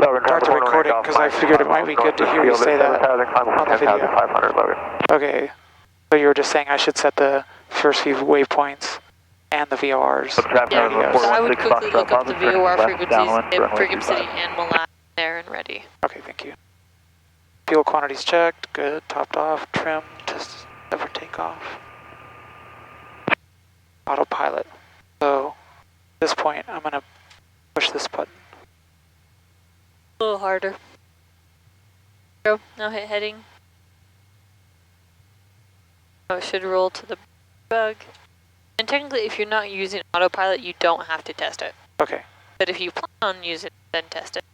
Start to record it because I figured it might be good to hear you say that on the video. Okay, so you were just saying I should set the first few waypoints and the VORs. Yeah, so I would quickly look up the VOR frequencies in Brigham City and Milan there and ready. Okay, thank you. Fuel quantities checked, good, topped off, trim, test for takeoff. Autopilot. So, at this point, I'm going to push this button. A little harder. Go, now hit heading. Oh, it should roll to the bug. And technically, if you're not using autopilot, you don't have to test it. Okay. But if you plan on using it, then test it.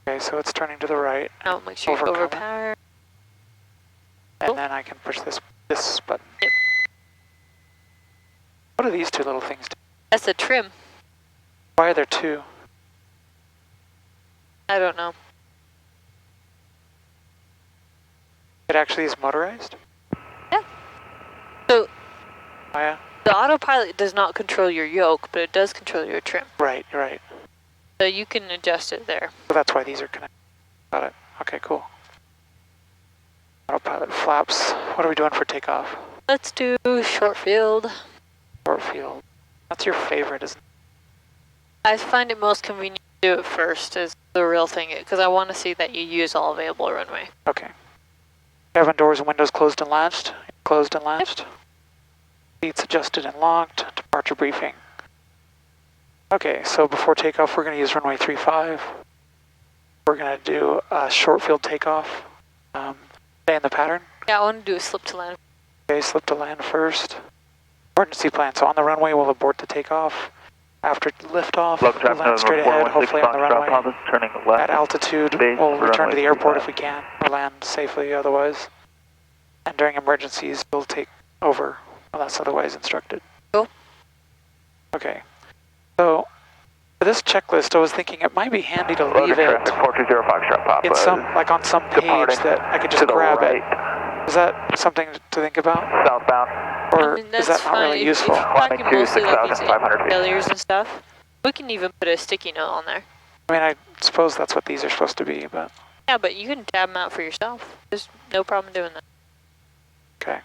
Okay, so it's turning to the right. Now make sure you overpower. And then I can push this button. Yep. What are these two little things do? That's a trim. Why are there two? I don't know. It actually is motorized? Yeah. So, oh, yeah? The autopilot does not control your yoke, but it does control your trim. Right, right. So you can adjust it there. So that's why these are connected. Got it. Okay, cool. Autopilot flaps. What are we doing for takeoff? Let's do short field. Short field. That's your favorite, isn't it? I find it most convenient to do it first is the real thing, because I want to see that you use all available runway. Okay. Cabin doors and windows closed and latched. Closed and latched. Yep. Seats adjusted and locked. Departure briefing. Okay, so before takeoff, we're going to use runway 35. We're going to do a short field takeoff. Stay in the pattern. Yeah, I want to do a slip to land. Okay, slip to land first. Emergency plan. So on the runway, we'll abort the takeoff. After liftoff, we'll land straight ahead, hopefully on the runway. At altitude, we'll return to the airport if we can, or land safely otherwise. And during emergencies, we'll take over unless otherwise instructed. Cool. Okay. So, for this checklist, I was thinking it might be handy to leave it in some, like on some page that I could just grab it. Is that something to think about? Southbound. Or is that not really useful? If you're packing mostly like these failures and stuff, we can even put a sticky note on there. I mean, I suppose that's what these are supposed to be, but... Yeah, but you can tab them out for yourself. There's no problem doing that. Okay.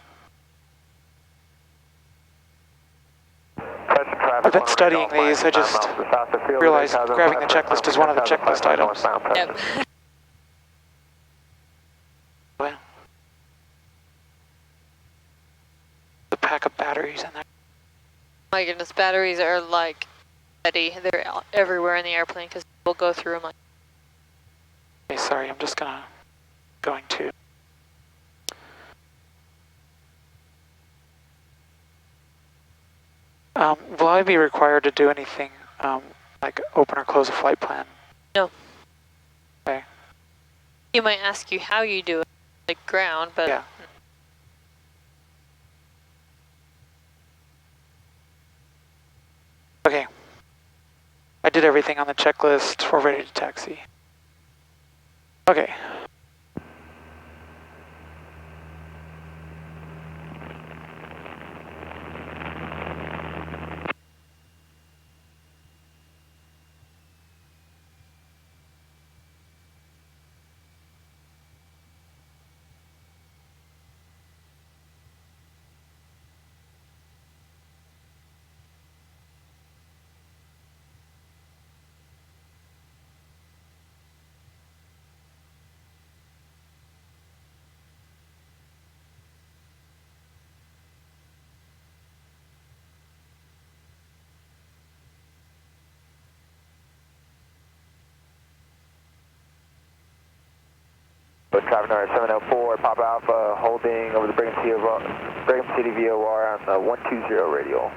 I've been studying these, I just realized grabbing the checklist is one of the checklist items. Yep. The pack of batteries in there. My goodness, batteries are like steady. They're everywhere in the airplane because we'll go through them. Like. Okay, sorry, I'm just going to. Will I be required to do anything like open or close a flight plan? No. Okay. He might ask you how you do it, like ground, but... Yeah. Okay. I did everything on the checklist. We're ready to taxi. Okay. Traffic number 704, Papa Alpha, holding over the Brigham City VOR on the 120 radial.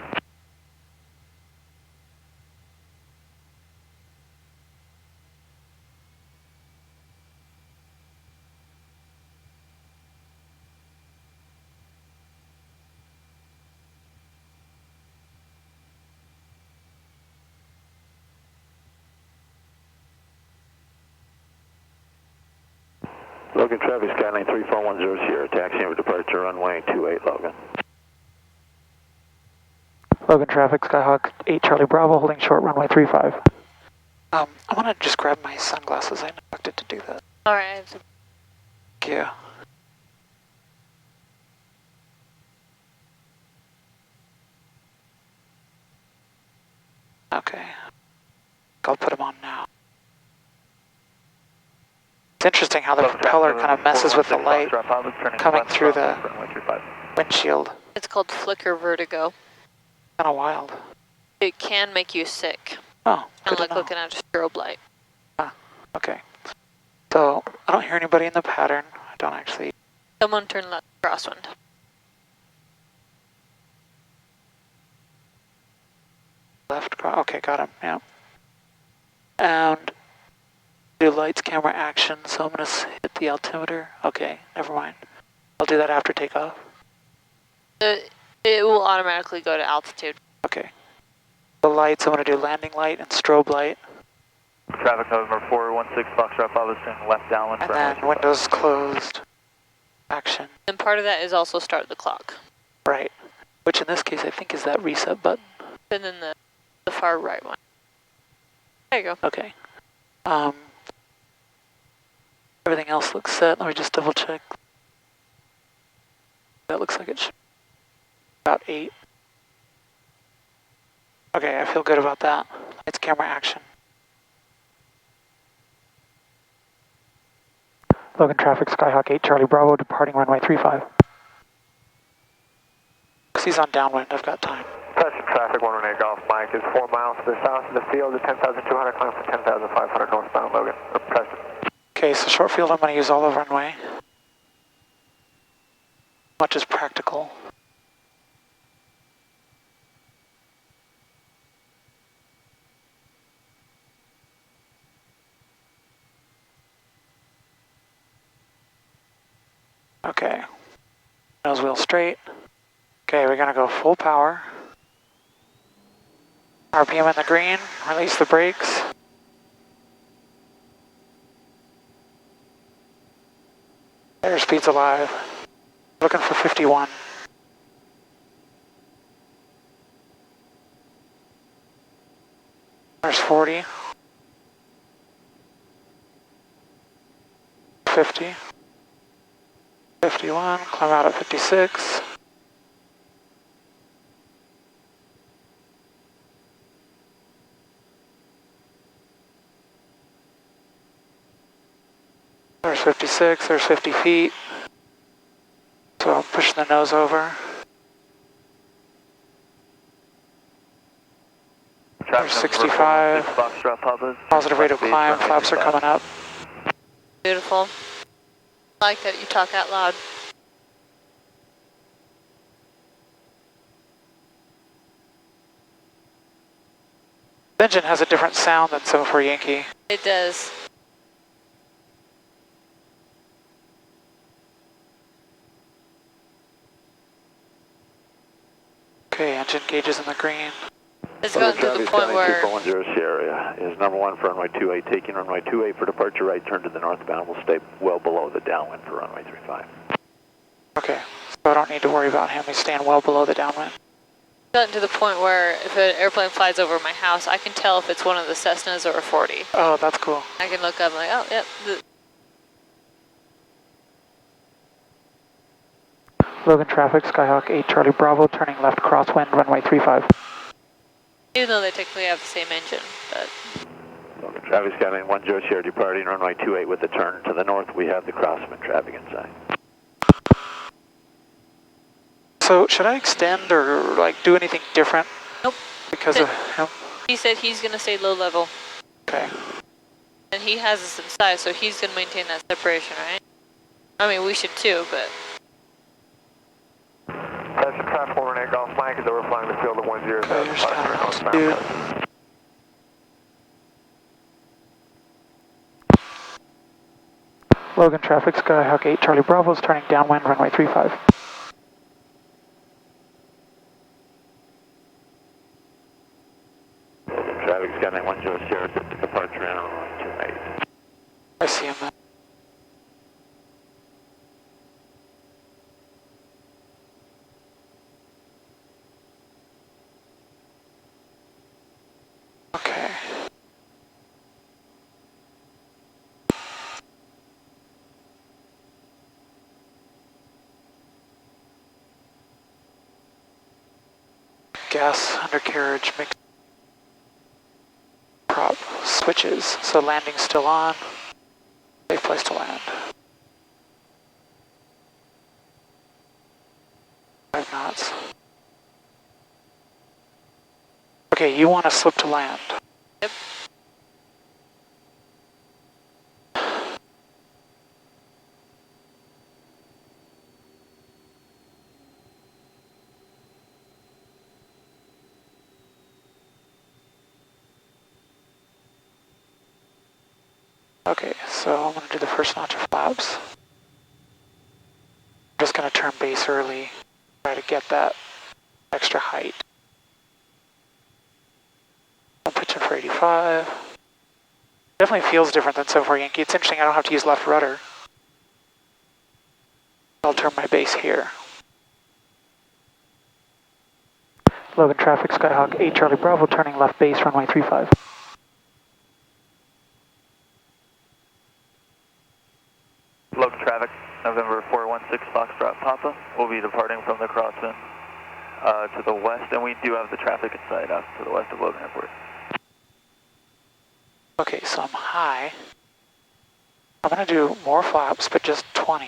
Logan traffic, Skyline 3410 Sierra, taxiing over departure runway 28 Logan. Logan traffic, Skyhawk 8 Charlie Bravo, holding short runway 35. I want to just grab my sunglasses. I neglected to do that. All right. Thank you. Okay. I'll put them on now. It's interesting how the propeller kind of messes with the light coming through the windshield. It's called flicker vertigo. Kind of wild. It can make you sick. Oh, Kind of like looking at a strobe light. Ah, okay. So, I don't hear anybody in the pattern. I don't actually. Someone turn left crosswind. Okay, got him, yeah. And do lights, camera, action, so I'm going to hit the altimeter. Okay, never mind. I'll do that after takeoff. It will automatically go to altitude. Okay. The lights, I'm going to do landing light and strobe light. Traffic number 416 Foxtrot Papa, turning left downwind. And then windows closed. Action. And part of that is also start the clock. Right. Which in this case I think is that reset button. And then the far right one. There you go. Okay. Everything else looks set. Let me just double check. That looks like it should be about 8. Okay, I feel good about that. It's camera action. Logan traffic, Skyhawk 8, Charlie Bravo, departing runway 35. Because he's on downwind, I've got time. Present traffic, 118 Golf Mike is 4 miles to the south of the field at 10,200, climb for 10,500 northbound, Logan. Present. Okay, so short field, I'm going to use all of runway. Much as practical. Okay. Nose wheel straight. Okay, we're going to go full power. RPM in the green, release the brakes. Airspeed's alive. Looking for 51. There's 40. 50. 51, climb out at 56. There's 56, there's 50 feet. So I'll push the nose over. There's 65. Positive rate of climb, flaps are coming up. Beautiful. I like that you talk out loud. The engine has a different sound than 74 Yankee. It does. Okay, engine gauges in the green. It's gotten to the point where 210 Sierra is number 1 for runway 28, taking runway 28 for departure right, turn to the northbound. We'll stay well below the downwind for runway 35. Okay, so I don't need to worry about him. He's staying well below the downwind. it's gotten to the point where if an airplane flies over my house, I can tell if it's one of the Cessnas or a 40. Oh, that's cool. I can look up and like, oh, yep. Logan traffic, Skyhawk 8, Charlie Bravo, turning left crosswind, runway 35. Even though they technically have the same engine, but... Logan traffic, Skyline 10 Sierra departing runway 28 with the turn to the north. We have the crosswind traffic inside. So should I extend or like do anything different? Nope. Because of him? He said he's going to stay low level. Okay. And he has us in size, so he's going to maintain that separation, right? I mean, we should too, but... That's a traffic 118 Golf Mike is overflying the field of 107. Okay, here's time. Dude. Logan traffic, Skyhawk 8, Charlie Bravo is turning downwind, runway 35. Traffic, Skyline 10 Sierra, departure on runway 28. I see him now. Okay. gas undercarriage mix prop switches, so landing's still on. Safe place to land. 5 knots. Okay, you want to slip to land. Yep. Okay, so I'm going to do the first notch of flaps. I'm just going to turn base early, try to get that extra height. I'm pitching for 85. Definitely feels different than 74 Yankee. It's interesting, I don't have to use left rudder. I'll turn my base here. Logan traffic, Skyhawk 8 Charlie Bravo, turning left base, runway 35. Logan traffic, November 416 Foxtrot Papa. We'll be departing from the crossing to the west, and we do have the traffic inside out to the west of Logan Airport. Okay, so I'm high. I'm going to do more flaps, but just 20.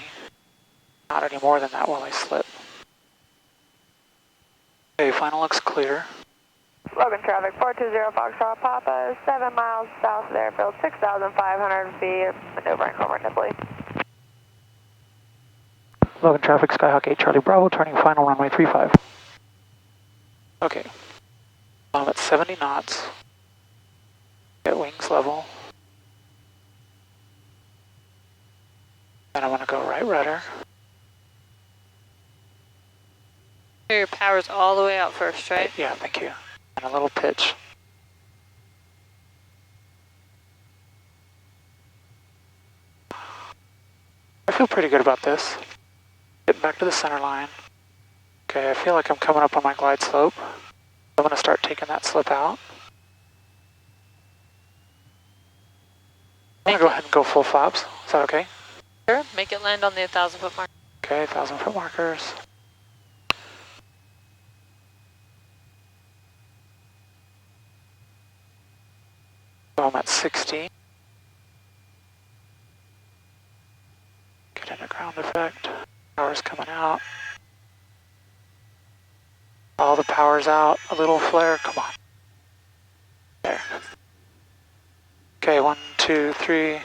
Not any more than that while I slip. Okay, final looks clear. Logan traffic, 420 Foxtrot Papa, 7 miles south of the airfield, 6,500 feet, maneuvering over Nipley. Logan traffic, Skyhawk 8 Charlie Bravo, turning final runway 35. Okay, I'm at 70 knots. Get wings level. Then I'm going to go right rudder. Your power's all the way out first, right? Yeah, thank you. And a little pitch. I feel pretty good about this. Getting back to the center line. Okay, I feel like I'm coming up on my glide slope. I'm going to start taking that slip out. I'm going to go ahead and go full flaps. Is that okay? Sure, make it land on the 1,000-foot mark. Okay, 1,000-foot markers. So I'm at 60. Get into ground effect. Power's coming out. All the power's out. A little flare. Come on. There. Okay, 1, 2, 3.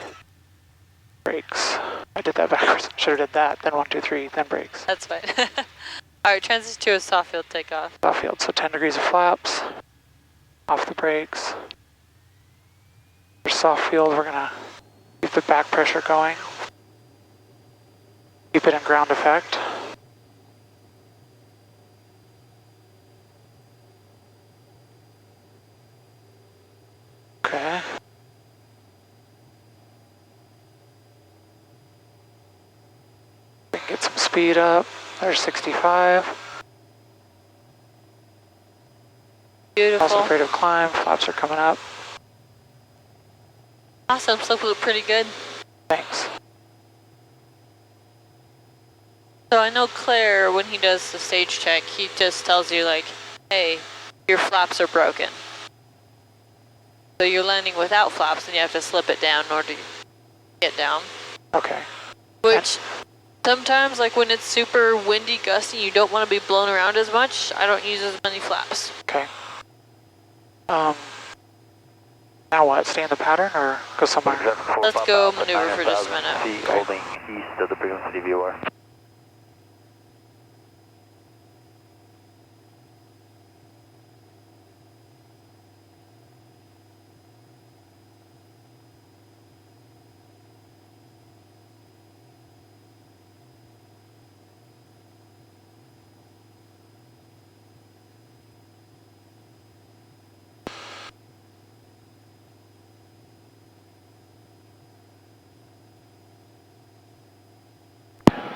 Brakes. I did that backwards. Should have did that. Then 1, 2, 3. Then brakes. That's fine. Alright, transition to a soft field takeoff. Soft field. So 10 degrees of flaps. Off the brakes. For soft field, we're going to keep the back pressure going. Keep it in ground effect. Okay. We can get some speed up. There's 65. Beautiful. Also afraid of climb. Flaps are coming up. Awesome, slope looked pretty good. Thanks. So I know Claire, when he does the stage check, he just tells you like, hey, your flaps are broken. So you're landing without flaps and you have to slip it down in order to get down. Okay. Which sometimes, like when it's super windy, gusty, you don't want to be blown around as much, I don't use as many flaps. Okay. Now what? Stay in the pattern or go somewhere? Let's go maneuver for just a minute. Feet holding east of the Brigham City VOR.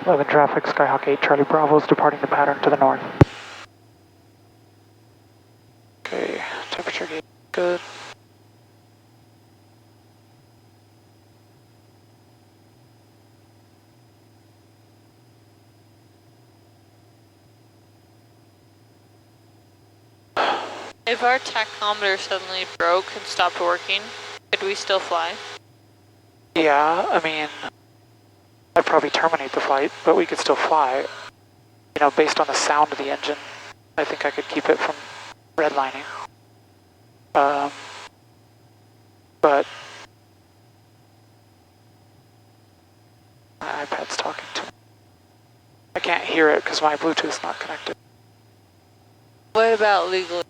Logan traffic, Skyhawk 8 Charlie Bravo is departing the pattern to the north. Okay, temperature gauge good. If our tachometer suddenly broke and stopped working, could we still fly? Yeah, I mean, I'd probably terminate the flight, but we could still fly. You know, based on the sound of the engine, I think I could keep it from redlining. But my iPad's talking to me. I can't hear it because my Bluetooth's not connected. What about legally?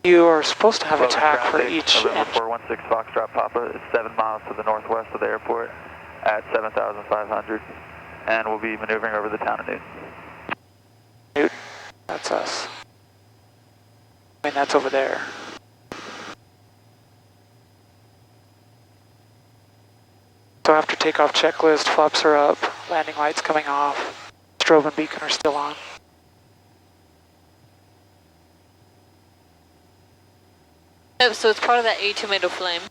You are supposed to have a tack for traffic, each November engine. 416 Foxtrot Papa is 7 miles to the northwest of the airport at 7,500, and we'll be maneuvering over the town of Newton. Newton, that's us. I mean, that's over there. So after takeoff checklist, flaps are up, landing lights coming off, strobe and beacon are still on. Oh, so it's part of that A tomato flame.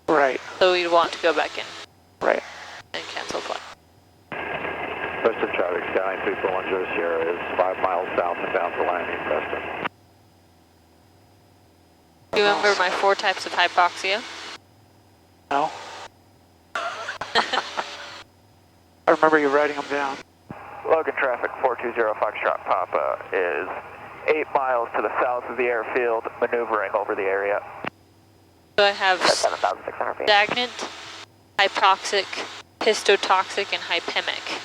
Right, So we'd want to go back in right. and cancel flight. Rest of traffic, Skyline 3410 Sierra is 5 miles south and bound for landing, Preston. Do you remember my 4 types of hypoxia? No. I remember you writing them down. Logan traffic 420 Foxtrot Papa is 8 miles to the south of the airfield, maneuvering over the area. So I have 7,600 feet. stagnant, hypoxic, histotoxic, and hypemic.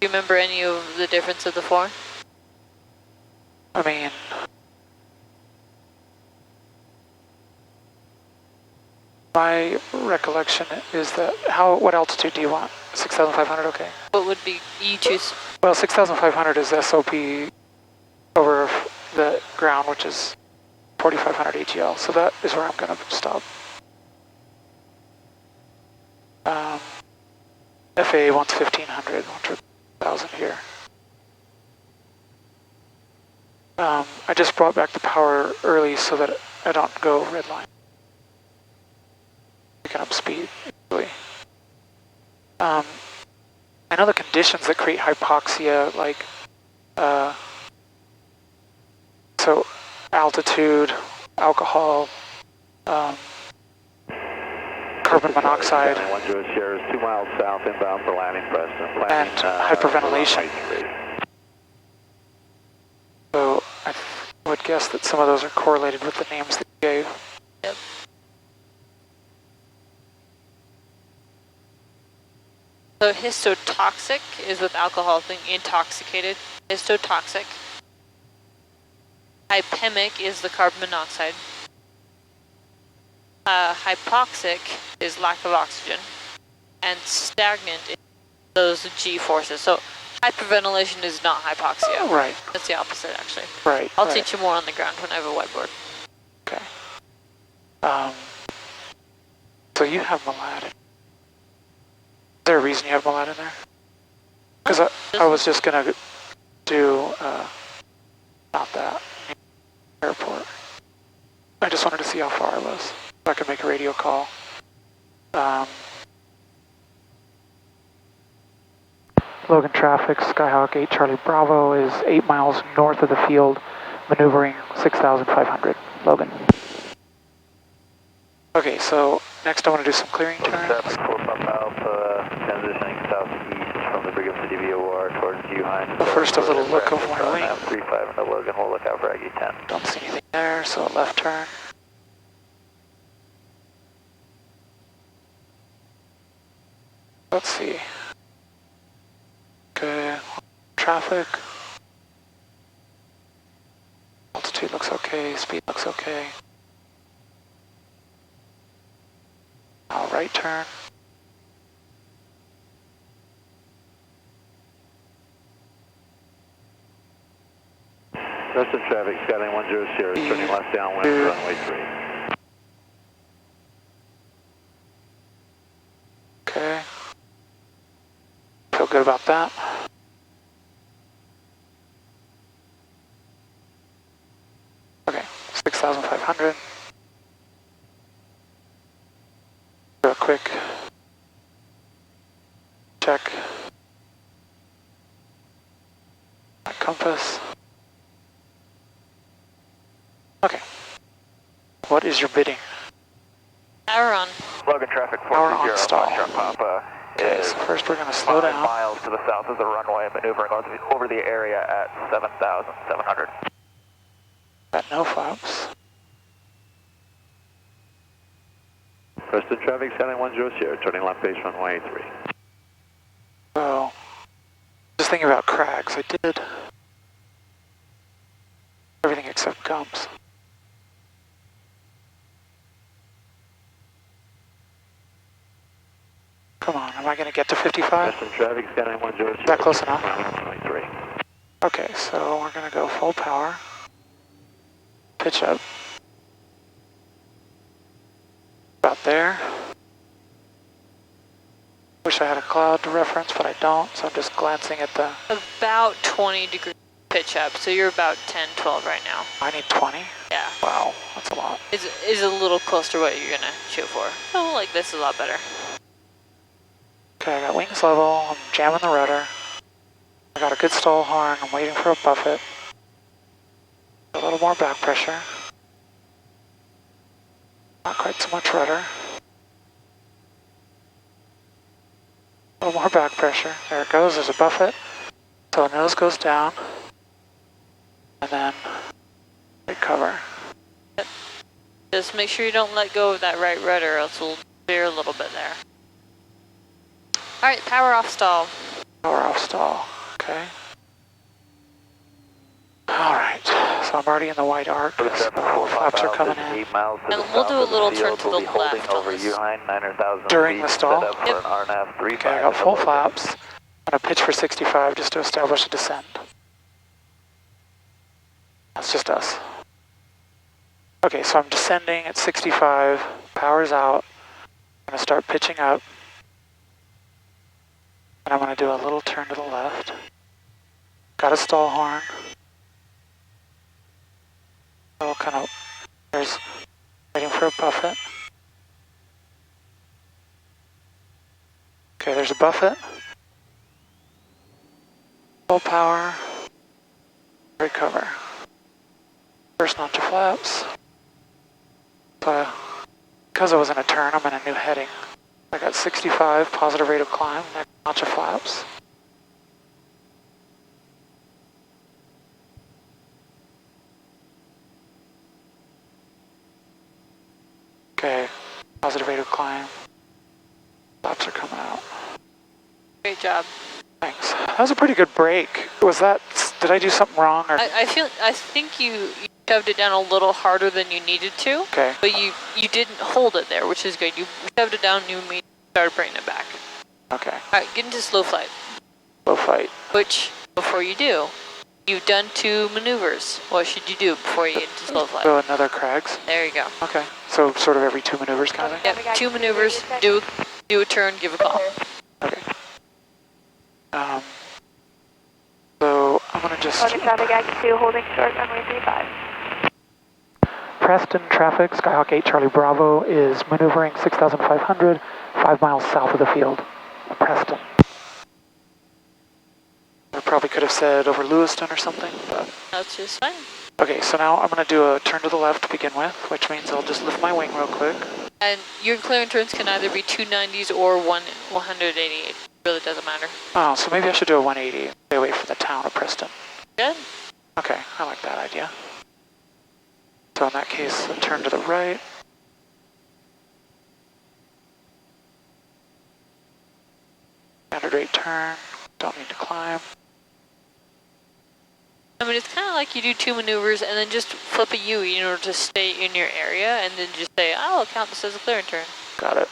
Do you remember any of the difference of the 4? I mean, my recollection is that, what altitude do you want? 6,500, okay. What would be you choose? Well, 6,500 is SOP over the ground, which is 4,500 ATL, so that is where I'm going to stop. FAA wants 1,500, 1,000 here. I just brought back the power early so that I don't go redline. Picking up speed easily. I know the conditions that create hypoxia, like so altitude, alcohol, carbon monoxide, Skyline 10 Sierra is 2 miles south inbound for landing, Preston. and hyperventilation. So I would guess that some of those are correlated with the names that you gave. Yep. So histotoxic is with alcohol being intoxicated. Histotoxic. Hypemic is the carbon monoxide. Hypoxic is lack of oxygen. And stagnant is those G forces. So hyperventilation is not hypoxia. Right. That's the opposite, actually. Right. I'll right. teach you more on the ground when I have a whiteboard. Okay. So you have Malad. Is there a reason you have Malad in there? Because I was just going to do not that airport. I just wanted to see how far I was, so I could make a radio call. Logan traffic, Skyhawk 8 Charlie Bravo is 8 miles north of the field, maneuvering 6,500. Logan. Okay, so next I want to do some clearing turns. Traffic 4 Papa Alpha, transitioning southeast from the Brigham City VOR towards Hines. But first a little look of my wing. 35 into Logan, we'll look out for Aggie 10. Don't see anything there, so left turn. Let's see. Okay, traffic. Altitude looks okay, speed looks okay. Now right turn. Rest of traffic, Skyline 10 Sierra is turning left downwind for runway 3. Okay. Feel good about that. Okay, 6,500. Do a quick check. My compass. what is your bidding? Power on. Logan traffic Power on 420 stall. Foxtrot Papa Okay, is so first we're going to slow 5 down. miles to the south of the runway, maneuvering over the area at 7,700. Got no flaps. Preston traffic, Skyline 10 Sierra, turning left base runway 3. So, just thinking about crags. I did everything except gumps. Come on, am I going to get to 55? Preston traffic, Skyline 10 Sierra. Is that close enough? Runway 3. Okay, so we're going to go full power. Pitch up. About there. Wish I had a cloud to reference, but I don't, so I'm just glancing at the... About 20 degree pitch up, so you're about 10, 12 right now. I need 20? Yeah. Wow, that's a lot. Is a little close to what you're gonna shoot for. Oh, like this is a lot better. Okay, I got wings level, I'm jamming the rudder. I got a good stall horn, I'm waiting for a buffet. A little more back pressure. Not quite so much rudder. A little more back pressure. There it goes, there's a buffet. So nose goes down. And then recover. Just make sure you don't let go of that right rudder, else we'll veer a little bit there. Alright, power off stall. Power off stall, okay. Alright, so I'm already in the white arc. So flaps are coming in. 8 miles to And the we'll south do a of little the turn field. to the We'll be holding left on over this. Uihine, 9,000 During feet, the stall? set up for Yep. an RNAV 35. Okay, I got full flaps. I'm going to pitch for 65 just to establish a descent. That's just us. Okay, so I'm descending at 65, power's out. I'm going to start pitching up. And I'm going to do a little turn to the left. Got a stall horn. So kind of, there's, waiting for a buffet. Okay, there's a buffet. Full power. Recover. First notch of flaps. So, because I was in a turn, I'm in a new heading. I got 65, positive rate of climb, next notch of flaps. Okay, positive rate of climb. Flaps are coming out. Great job. Thanks. That was a pretty good break. Was that, did I do something wrong? Or? I think you shoved it down a little harder than you needed to. Okay. But you didn't hold it there, which is good. You shoved it down, you started bringing it back. Okay. Alright, get into slow flight. Slow fight. Which, before you do, you've done 2 maneuvers. What should you do before you get into slow flight? So another crags. There you go. Okay. So sort of every 2 maneuvers kind of thing? Yep, 2 maneuvers, do a turn, give a call. Okay. So I'm going to just... Logan traffic, X2, holding short, runway 35. Preston traffic, Skyhawk 8 Charlie Bravo is maneuvering 6,500, 5 miles south of the field. Preston. I probably could have said over Lewiston or something, but... That's just fine. Okay, so now I'm going to do a turn to the left to begin with, which means I'll just lift my wing real quick. And your clearing turns can either be 290s or 188. It really doesn't matter. Oh, so maybe I should do a 180, stay away from the town of Preston. Good. Okay, I like that idea. So in that case, a turn to the right. Standard rate turn, don't need to climb. I mean, it's kind of like you do 2 maneuvers and then just flip a U in order to stay in your area and then just say, oh, I'll count this as a clearing turn. Got it.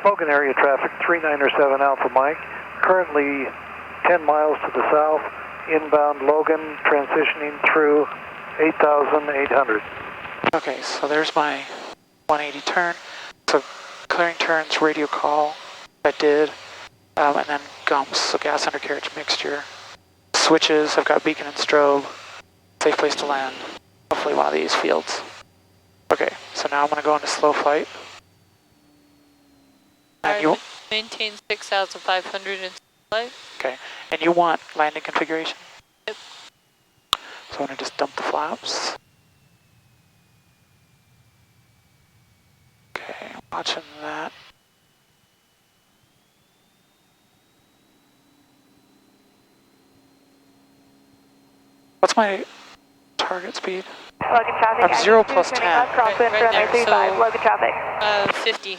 Logan area traffic, 397 Alpha Mike. Currently 10 miles to the south, inbound Logan, transitioning through 8,800. Okay, so there's my 180 turn. So clearing turns, radio call, I did, and then gumps, so gas undercarriage mixture. Switches, I've got beacon and strobe, safe place to land, hopefully one of these fields. Okay, so now I'm going to go into slow flight. And you maintain 6,500 in flight. okay? And you want landing configuration? Yep. So I'm gonna just dump the flaps. Okay, watching that. What's my target speed? Logan traffic. I'm 0 plus 10. Crosswind for runway 35. Logan traffic. 50.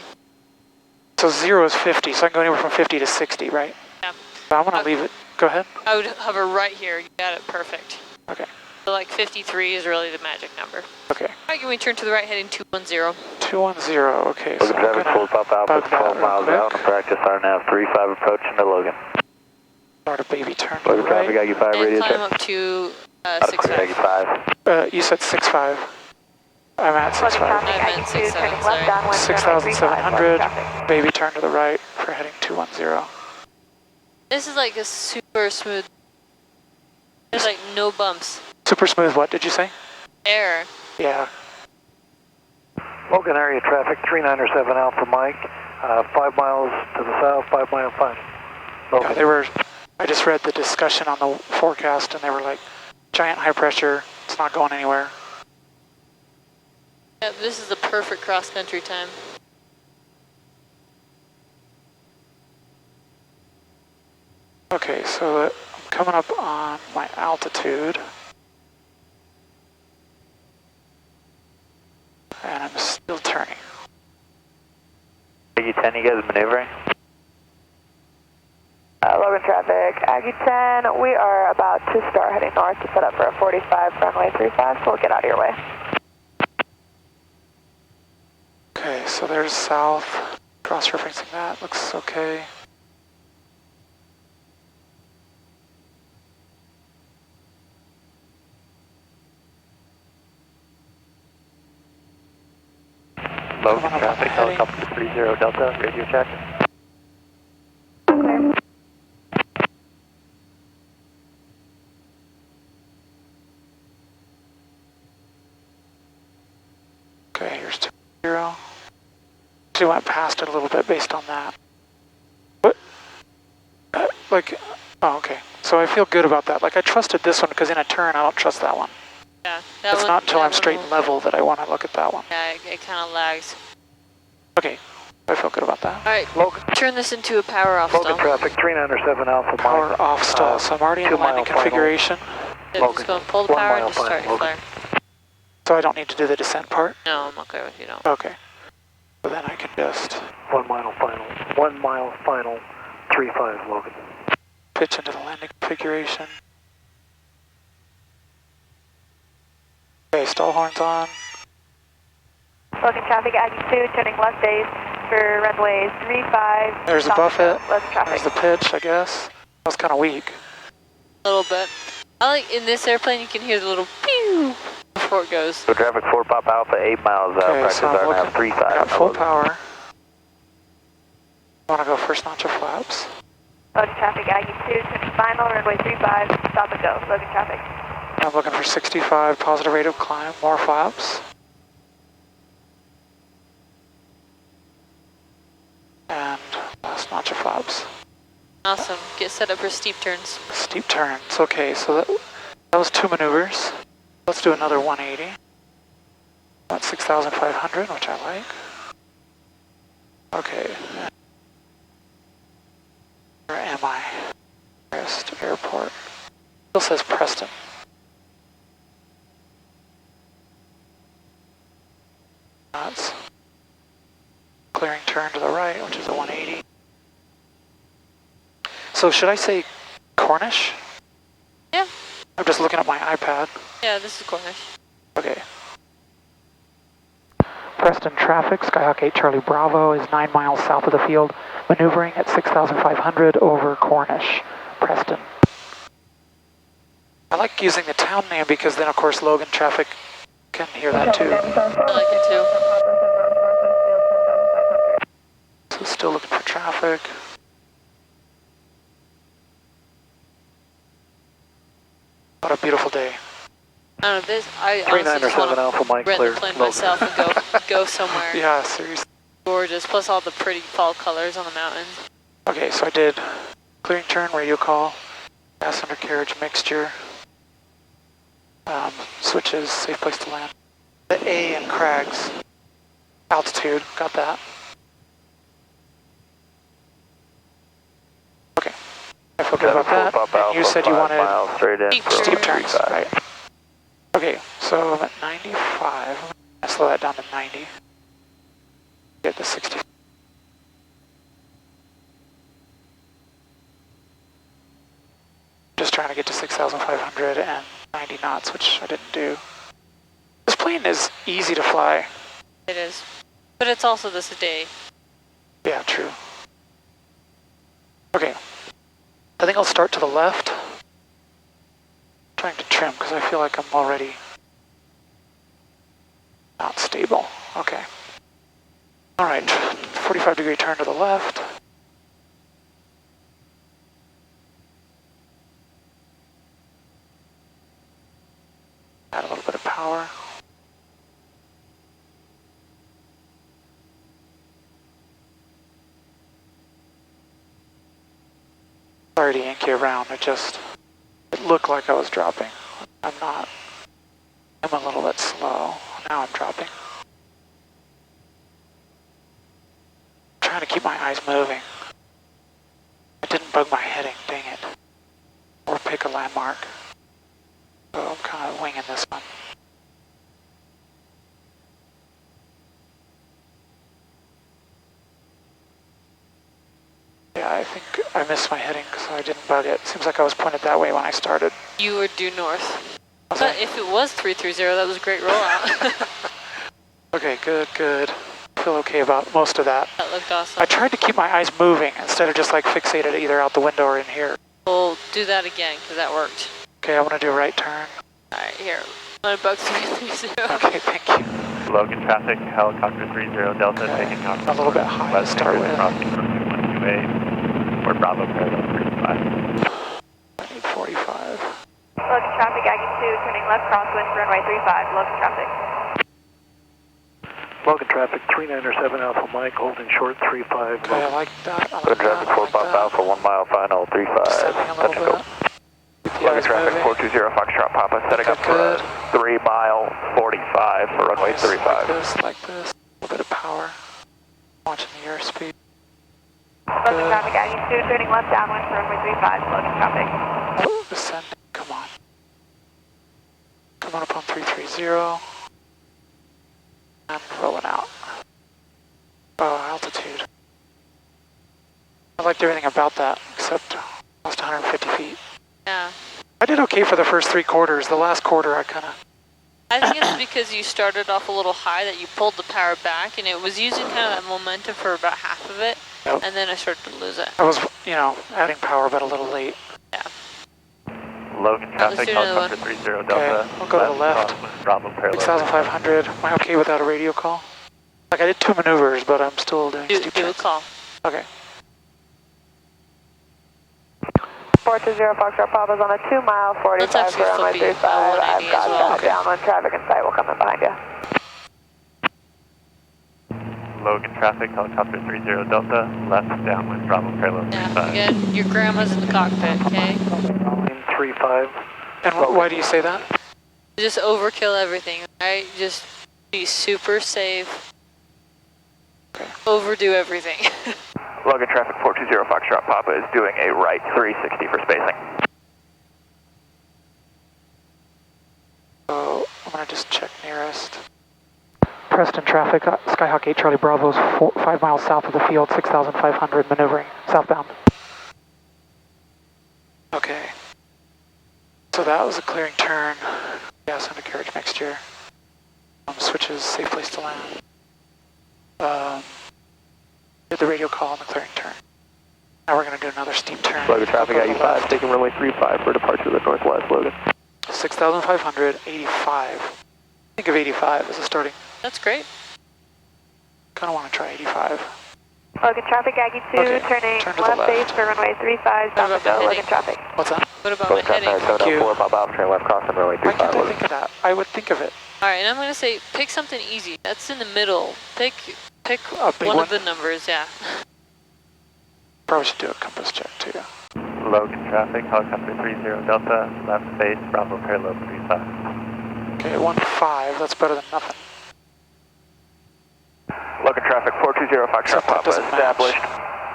So 0 is 50, so I can go anywhere from 50 to 60, right? Yeah. But I'm gonna leave it. Go ahead. I would hover right here. You got it perfect. Okay. So like 53 is really the magic number. Okay. All right, can we turn to the right heading 210? 210, okay. So Logan traffic, full top Alpha, 12 miles out, and practice RNAV 35 approaching to Logan. Start a baby turn to Logan the right. traffic, Aggie 5 And radio climb check. up to Aggie 65. 5. You said 6.5. I'm at 6.5. I meant 6.7, sorry. 6,700. Baby turn to the right for heading 210. This is like a super smooth. There's like no bumps. Super smooth, what did you say? Air. Yeah. Logan area traffic, 397 Alpha Mike, 5 miles to the south, 5 mile final. Yeah, they were, I just read the discussion on the forecast and they were like, giant high pressure, it's not going anywhere. Yeah, this is the perfect cross-country time. Okay, so I'm coming up on my altitude. And I'm still turning. Aggie 10, you guys maneuvering? Logan traffic, Aggie 10, we are about to start heading north to set up for a 45 runway 35, so we'll get out of your way. Okay, so there's south, cross-referencing that, looks okay. Logan traffic, helicopter 30 Delta, radio check. Clear. Okay, here's 20. She went past it a little bit based on that. What? Oh, okay. So I feel good about that. Like I trusted this one because in a turn I don't trust that one. Yeah. It's not until I'm straight and level that I want to look at that one. Yeah, it kind of lags. Okay, I feel good about that. All right, Logan, turn this into a power off Logan stall. traffic, 397 Alpha Mike. Power off stall, so I'm already in the 2 mile landing final. configuration. So Logan, just go and pull the 1 power mile and just start final, your flare. So I don't need to do the descent part? No, I'm okay with you, don't. Okay. So then I can just 1 mile final. 1 mile final, 35 Logan. pitch into the landing configuration. Okay, stall horns on. Logan traffic, Aggie 2, turning left base for runway 35. There's a buffet. Left traffic. There's the pitch, I guess. That was kind of weak. A little bit. I like in this airplane you can hear the little pew before it goes. So traffic 4 Pop Alpha, 8 miles out, Okay, practice so I'm RNAV looking, 35. got full power. Want to go first notch of flaps? Logan traffic, Aggie 2, turning final, runway 35, stop and go. Logan traffic. I'm looking for 65, positive rate of climb, more flaps. And last notch of flaps. Awesome. Get set up for steep turns. Steep turns, okay, so that was 2 maneuvers. Let's do another 180. About 6,500, which I like. Okay. Where am I? Crest Airport. Still says Preston. That's clearing turn to the right, which is a 180. So should I say Cornish? Yeah. I'm just looking at my iPad. Yeah, this is Cornish. Okay. Preston traffic, Skyhawk 8 Charlie Bravo is 9 miles south of the field, maneuvering at 6,500 over Cornish, Preston. I like using the town name because then of course Logan traffic can hear that too. I like it too. So still looking for traffic. What a beautiful day. I don't know, I honestly just 397 want Alpha to Mike rent clear. the plane Logan. myself and go somewhere. Yeah, seriously. Gorgeous, plus all the pretty fall colors on the mountains. Okay, so I did clearing turn, radio call, gas undercarriage mixture, switches, safe place to land. The A and Crags, altitude, got that. Okay, I feel good about that. And you said you wanted steep turns, right? Okay, so I'm at 95. I slow that down to 90. Get the 60. Just trying to get to 6,500 and 90 knots, which I didn't do. This plane is easy to fly. It is, but it's also this day. Yeah, true. Okay, I think I'll start to the left. Trying to trim because I feel like I'm already not stable. Okay. All right, 45-degree turn to the left. Add a little bit of power. Sorry to yank you around, it looked like I was dropping. I'm not. I'm a little bit slow. Now I'm dropping. I'm trying to keep my eyes moving. I didn't bug my heading, dang it. Or pick a landmark. So I'm kind of winging this one. Yeah, I think I missed my heading because I didn't bug it. Seems like I was pointed that way when I started. You were due north. But if it was 330, that was a great rollout. Okay, good, good. I feel okay about most of that. That looked awesome. I tried to keep my eyes moving instead of just like fixated either out the window or in here. We'll do that again because that worked. Okay, I want to do a right turn. Alright, here. I'm going to bug 330. Okay, thank you. Logan traffic, helicopter 30 Delta taking off. A little bit high to start with. Crossing from 228 or Bravo parallel 35. I need 45. Logan traffic, Aggie 2, turning left crosswind for runway 35, Logan traffic. Logan traffic, 397 Alpha Mike, holding short 35. Okay, I like that. I like Logan traffic, 4 Pop Alpha, 1 mile final, 35. Descending a little bit. Logan traffic, 420 Foxtrot Papa, setting up for a 3 mile 45 for runway 35. Like this, a little bit of power. Watching the airspeed. Logan traffic, Aggie 2, turning left downwind for runway 35, Logan traffic. Oh, descending, come on. Come on up on 330. And rolling out. Oh, altitude. I liked everything about that, except almost 150 feet. Yeah. I did okay for the first 3 quarters. The last quarter, I kind of... I think it's because you started off a little high that you pulled the power back, and it was using kind of that momentum for about half of it, Yep. and then I started to lose it. I was, you know, adding power, but a little late. Yeah. Logan traffic, helicopter 30 Delta. Okay, we'll go to the left. Bravo parallel. 6,500. Am I okay without a radio call? Like, I did 2 maneuvers, but I'm still doing steep Do a turns. call. Okay. 420 Foxtrot Papa's on a 2 mile 45 for runway 35. I've got that downwind traffic in sight. We'll come in behind you. Logan traffic, helicopter 30 Delta, left downwind, Bravo parallel 35. Yeah, again, your grandma's in the cockpit, okay? 35. And why do you say that? Just overkill everything, alright? Just be super safe. Okay. Overdo everything. Logan traffic, 420 Foxtrot Papa is doing a right 360 for spacing. So, I'm going to just check nearest. Preston traffic, Skyhawk 8 Charlie Bravo's 5 miles south of the field, 6,500, maneuvering southbound. Okay. So that was a clearing turn, gas undercarriage mixture. Switches, safe place to land. Did the radio call on the clearing turn. Now we're going to do another steep turn. Logan traffic, 85, taking runway 35 for departure to the northwest, Logan. 6,500, 85. Think of 85 as a starting. That's great. Kind of want to try 85. Logan traffic, Aggie 2, Okay, turning turn to the left left. base for runway 35, What about south of the Logan heading? traffic. What's that? What about Logan my heading? traffic, Thank you. 704 Bob Alpha, turning left crossing runway Why 35, can't I Logan. think of that? I would think of it. Alright, and I'm going to say, pick something easy. That's in the middle. Pick Pick A big one one? of the numbers, yeah. Probably should do a compass check too. Logan traffic, helicopter 30 Delta, left base, Bravo parallel 35. Okay, 1-5, that's better than nothing. Logan traffic 420 Foxtrot Except that Papa doesn't match. established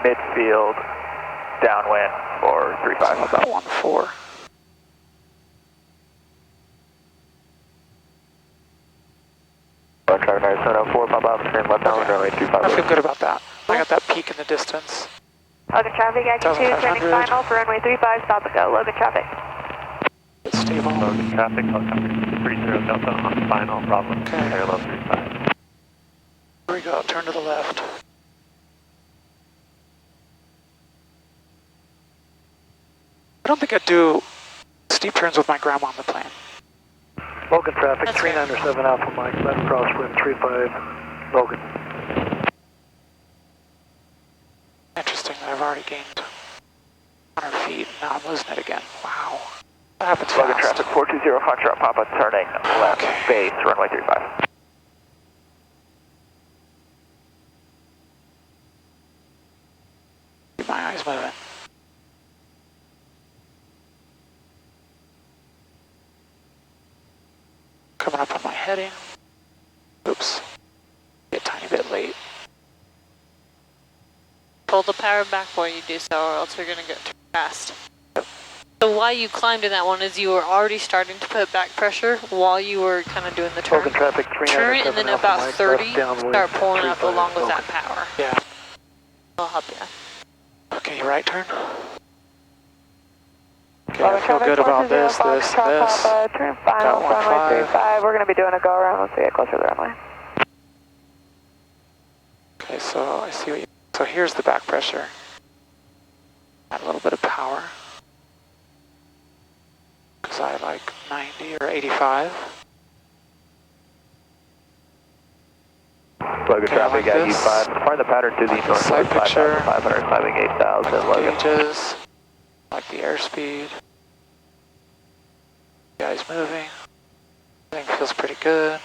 midfield downwind for 35. How about 1-4? Logan traffic 9704 Papa Alpha, left downwind runway 25. I feel good about that. I got that peak in the distance. Logan traffic, Aggie 2, turning 1500. final for runway 35, stop and go. Logan traffic. It's stable. Logan traffic, helicopter 30 Delta on final, Bravo Okay. parallel 35. Here we go, turn to the left. I don't think I'd do steep turns with my grandma on the plane. Logan traffic, That's 397 Alpha Mike, left crosswind 35, Logan. Interesting that I've already gained 100 feet, now I'm losing it again. Wow. That happens Logan fast. traffic 420 Foxtrot Papa turning left Okay. base runway 35. Keep my eyes moving. Coming up on my heading. Oops. Be a tiny bit late. Pull the power back while you do so, or else you're going to go too fast. So why you climbed in that one is you were already starting to put back pressure while you were kind of doing the turn. Logan traffic, Turn 397 and then Alpha about Mike, 30, left downwind start pulling up 35, along with Logan. that power. Yeah. I'll help you. Okay, right turn. Okay, Logan I feel good about this, this, and this. Papa, turn final Got for runway 1-5. 35. We're going to be doing a go around once we get closer to the runway. Okay, so I see what you... So here's the back pressure. Add a little bit of power. Because I like 90 or 85. Logan Okay, I traffic like Aggie this. 5, find the pattern to the Like the side northwest, picture. 5,500, climbing 8,000, Logan. Gauges. Like the airspeed. Guys moving. Everything feels pretty good.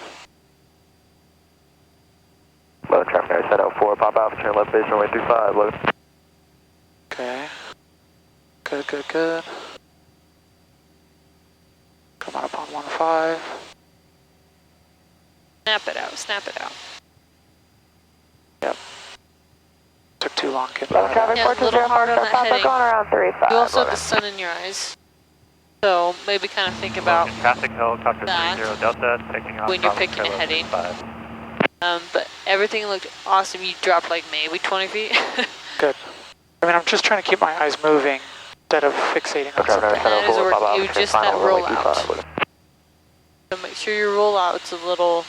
Logan traffic 9704 Papa Alpha, turn left base runway 35, Logan. Okay. Good, good, good. Come on up on 1-5. Snap it out, snap it out. Yep. Took too long getting Logan out of traffic Yeah, a 420 little hard on Foxtrot that Papa, heading. going around 35. You also have Logan. the sun in your eyes. So maybe kind of think about Logan traffic, helicopter that 30 Delta, taking off when you're Bravo picking a parallel heading. 35. but everything looked awesome. You dropped like maybe 20 feet. Good. I mean, I'm just trying to keep my eyes moving instead of fixating on Logan traffic something. That is 9704 working. Papa You Alpha, turn just that final runway rollout. 25, Logan. So make sure your rollout's a little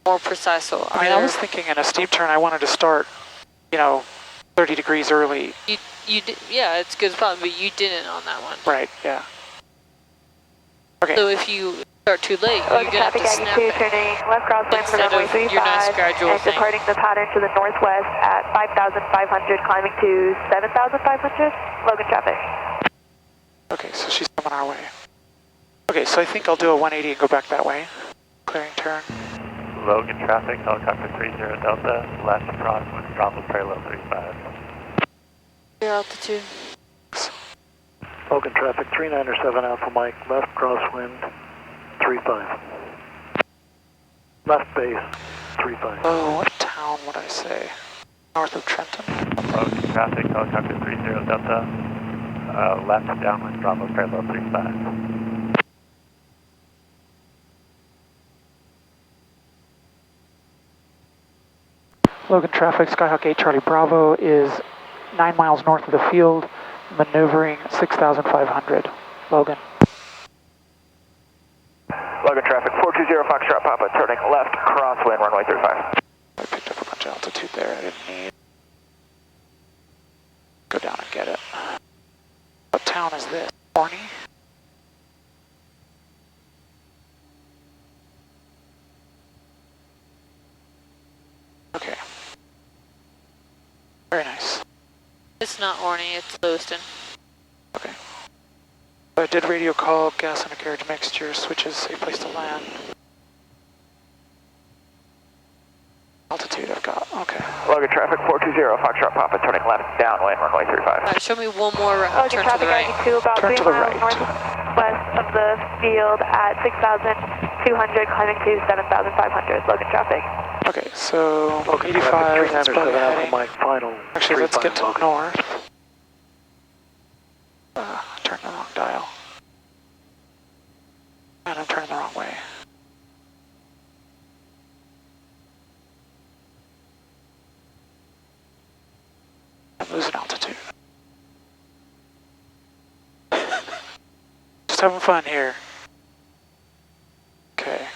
more precise. So I mean, I was thinking in a steep turn, I wanted to start, 30 degrees early. you did, yeah, it's a good spot, but you didn't on that one. Right, yeah. Okay. So if you start too late, you're Logan gonna have traffic to Aggie snap 2, it. turning left crosswind for Instead runway of 35 your nice gradual and thing. departing the pattern to the northwest at 5,500, climbing to 7,500. Logan traffic. Okay, so she's coming our way. Okay, so I think I'll do a 180 and go back that way. Clearing turn. Logan traffic, helicopter 30 Delta, left crosswind, Bravo parallel 35. Your altitude. Logan traffic, 397 Alpha Mike, left crosswind 35. Left base 35. Oh, what town would I say? North of Trenton? Logan traffic, helicopter 30 Delta, left downwind, Bravo parallel 35. Logan traffic, Skyhawk 8 Charlie Bravo is 9 miles north of the field, maneuvering 6,500. Logan. Logan traffic 420 Foxtrot Papa, turning left crosswind runway 35. I picked up a bunch of altitude there I didn't need. Go down and get it. What town is this? Orny? Okay. Very nice. It's not Orny, it's Lewiston. Okay. I did radio call, gas and a carriage mixture, switches, safe place to land. Altitude Foxtrot Papa, turning left downwind, runway 35. Alright, show me one more turn to the right. About Turn 3 to the miles right. northwest of the field at 6,200, climbing to 7,500. Logan traffic. Okay, so Logan 85 traffic, is 397 Alpha heading. Mike, final. Actually, let's get to 35 Logan. north. Turn the wrong dial. And I'm turning the wrong way. I'm losing altitude. Just having fun here. Okay.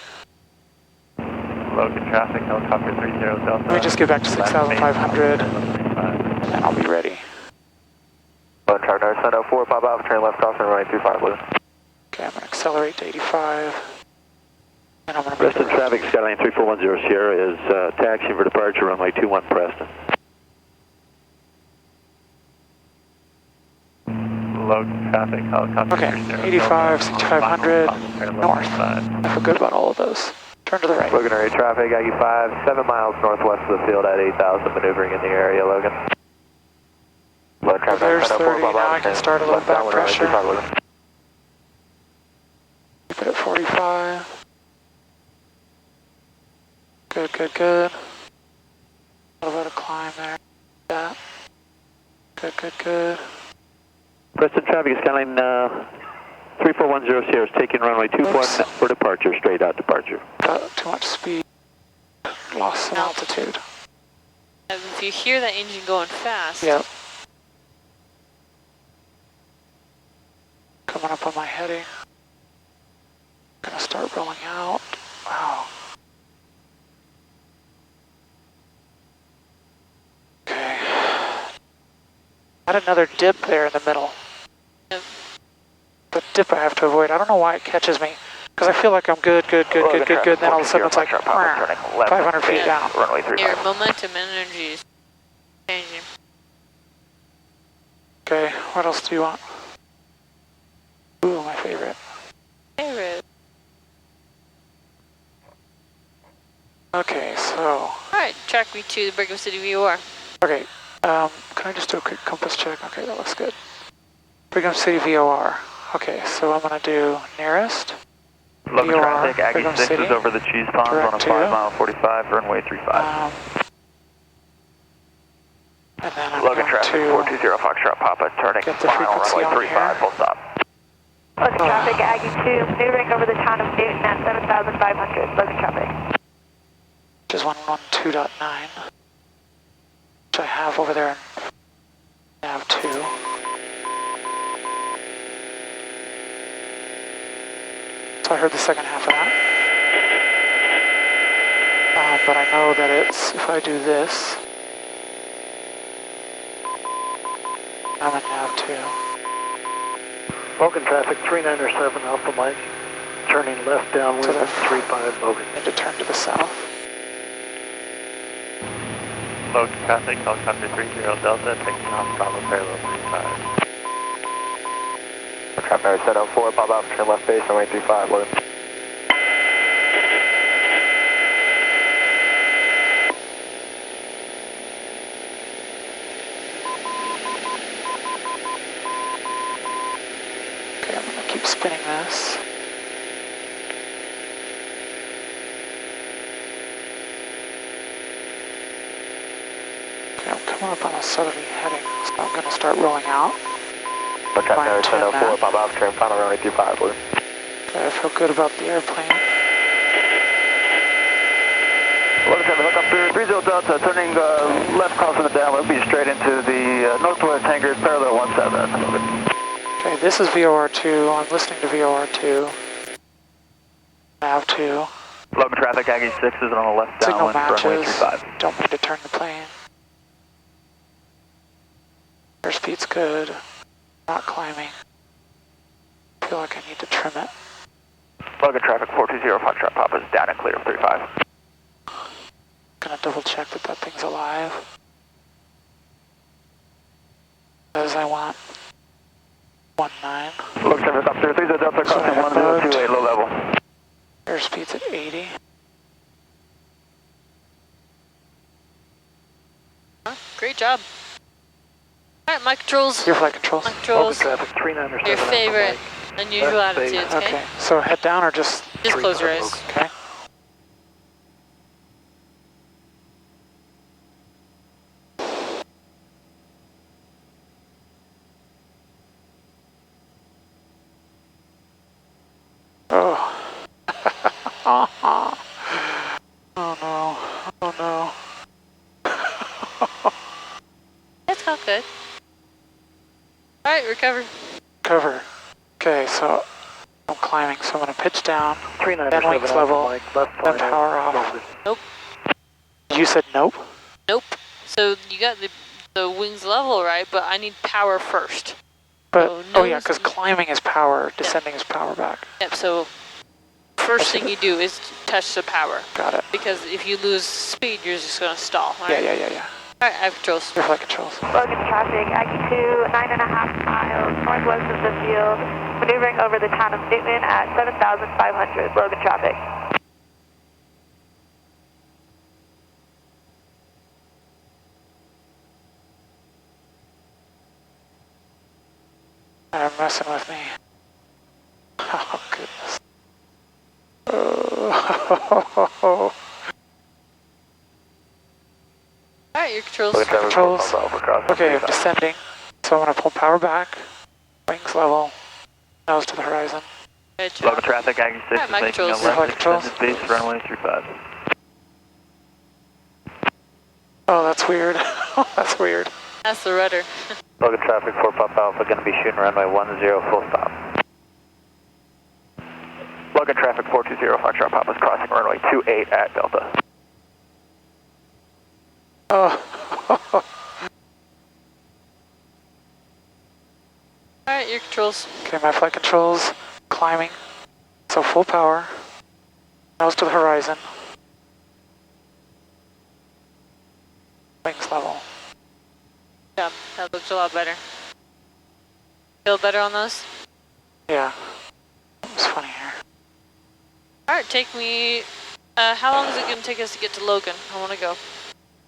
Logan traffic, helicopter 30 Delta. Let me just get back to 6,500 and I'll be ready. Logan traffic, 904, pop out, turn left crossing, runway 35, Logan. Okay, I'm going to accelerate to 85. And I'm going to Preston traffic, Skyline 3410 Sierra is taxiing for departure, runway 21 Preston. Logan traffic, helicopter Okay, 30 85, 6500, north. side. I feel good about all of those. Turn to the right. Logan area traffic, Aggie 5, 7 miles northwest of the field at 8,000, maneuvering in the area, Logan. Logan traffic, There's 904, 30, pop now out, I can turn start a little left back downwind, runway pressure. 35, Logan. Keep it at 45. Good, good, good. A little bit of climb there. That. Good, good, good. Preston traffic, Skyline 3410 Sierra is taking runway 21 for departure, straight out departure. Got too much speed. Lost some altitude. If you hear that engine going fast, Yep. Coming up on my heading. Gonna start rolling out. Wow. Okay. Had another dip there in the middle. Yep. The dip I have to avoid. I don't know why it catches me. Because I feel like I'm good. Then all of a sudden it's like 500 feet down. Runway your 35. momentum energy is changing. Okay, what else do you want? Ooh, my favorite. Favorite. Okay, so... Alright, track me to the Brigham City VOR. Okay, can I just do a quick compass check? Okay, that looks good. Brigham City VOR. Okay, so I'm going to do nearest. Logan VOR, traffic, Aggie Brigham 6 City. is over the cheese ponds on a Direct 5 to. mile 45, runway 35. And then I'm Logan going traffic, to 420 Foxtrot Papa, turning get the final frequency runway on 35, here. full stop. Logan traffic, Aggie 2, maneuvering over the town of Newton at 7,500. Logan traffic. Which is 112.9. Which I have over there in nav 2. So I heard the second half of that. But I know that it's, if I do this, I'm in nav 2. Logan traffic, 397 Alpha Mike, turning left downwind To the at 35 Logan. Need to turn to the south. Logan traffic, helicopter 30 Delta, taking off Bravo parallel 35. Traffic 704, pop out, turn left base, runway 35, Logan. Okay, I'm going to keep spinning this. Okay, I'm coming up on a southerly heading, so I'm going to start rolling out. Traffic 704, that. pop out, turn final runway 35, Logan. Okay, I feel good about the airplane. Logan traffic, helicopter 30 Delta, turning left crossing the downwind, be straight into the northwest hangar, parallel 17, Logan. Okay, this is VOR2. I'm listening to VOR2. Nav 2. Logan traffic, Aggie 6 is on the left Signal downwind, runway matches. 35. Don't mean to turn the plane. Airspeed's good. Not climbing. Feel like I need to trim it. Logan traffic 420 Foxtrot Papa is down and clear of 35. Gonna double check that that thing's alive. As I want. 19. Logan traffic up there, 30 Delta crossing 1028, low level. Airspeed's at 80. Great job. Alright, mic controls. Your flight controls. Mic controls. Traffic 3907 Your favorite unusual Left base. attitudes, okay? Okay, so head down or just Close your eyes. Okay. Oh. Oh no. Oh no. That's all good. Alright, recover. Cover. Okay, so I'm climbing, so I'm going to pitch down, then 3907 wings level, Mike, left then final. power off. Nope. You said nope? Nope. So you got the wings level right, but I need power first. But, So oh yeah, nose- because climbing is power, descending is power back. Yep, so first thing you do is touch the power. Got it. Because if you lose speed, you're just going to stall. Right? Yeah. Alright, I have controls. Your flight controls. Logan traffic, Aggie 2, 9.5 miles northwest of the field, maneuvering over the town of Newton at 7,500. Logan traffic. They're messing with me. Oh, goodness. Oh. Alright, your controls. Controls. Okay, I'm descending. So I'm going to pull power back, wings level, nose to the horizon. Good job. Local traffic, Aggie 6 Alright, is mic making a controls. left Flight controls. extended base runway 35. Oh, that's weird. That's weird. That's the rudder. Logan traffic 4 Pop Alpha, going to be shooting runway 10 full stop. Logan traffic 420 Foxtrot Papa's crossing runway 28 at Delta. Oh. Alright, your controls. Okay, my flight controls, climbing. So full power, nose to the horizon. Wings level. Yeah, that looks a lot better. Feel better on those? Yeah. It was funny here. Alright, take me... how long is it going to take us to get to Logan? I want to go.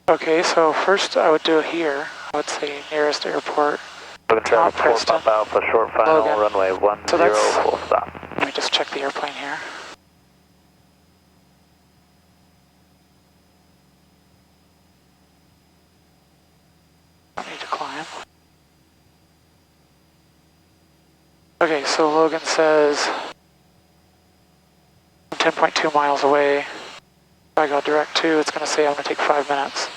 Okay, so first I would do it here. I would say nearest airport. Logan traffic 4 Preston. Pop Alpha, short final, Logan. runway 10 So that's- full stop. Let me just check the airplane here. Don't need to climb. Okay, so Logan says I'm 10.2 miles away. If I go direct to, it's going to say I'm going to take 5 minutes.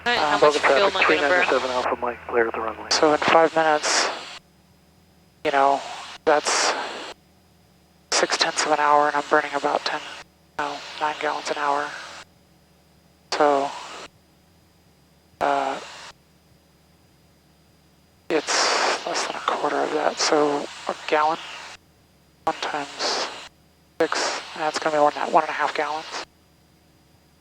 Alright, how much Logan fuel traffic am I going to burn? 3907 Alpha Mike, clear the runway. So in 5 minutes, you know, that's 0.6 of an hour, and I'm burning about 9 gallons an hour. So, it's less than a quarter of that. So a gallon, 1 times 6, that's going to be more than that, 1.5 gallons.